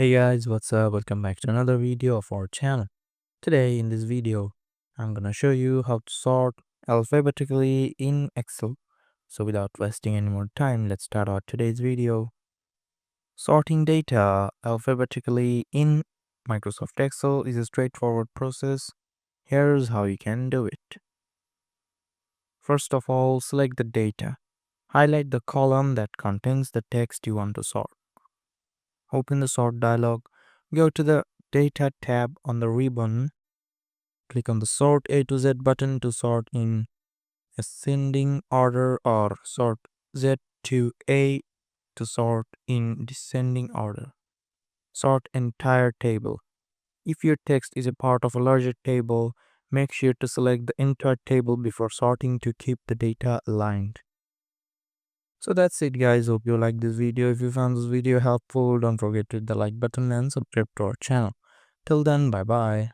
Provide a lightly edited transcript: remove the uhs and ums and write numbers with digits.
Hey guys, what's up? Welcome back to another video of our channel. Today in this video, I'm gonna show you how to sort alphabetically in Excel. So without wasting any more time, let's start our today's video. Sorting data alphabetically in Microsoft Excel is a straightforward process. Here's how you can do it. First of all, select the data. Highlight the column that contains the text you want to sort. Open the Sort dialog. Go to the Data tab on the ribbon. Click on the Sort A to Z button to sort in ascending order or sort Z to A to sort in descending order. Sort entire table. If your text is a part of a larger table, make sure to select the entire table before sorting to keep the data aligned. So that's it guys, hope you like this video. If you found this video helpful, don't forget to hit the like button and subscribe to our channel. Till then, bye bye.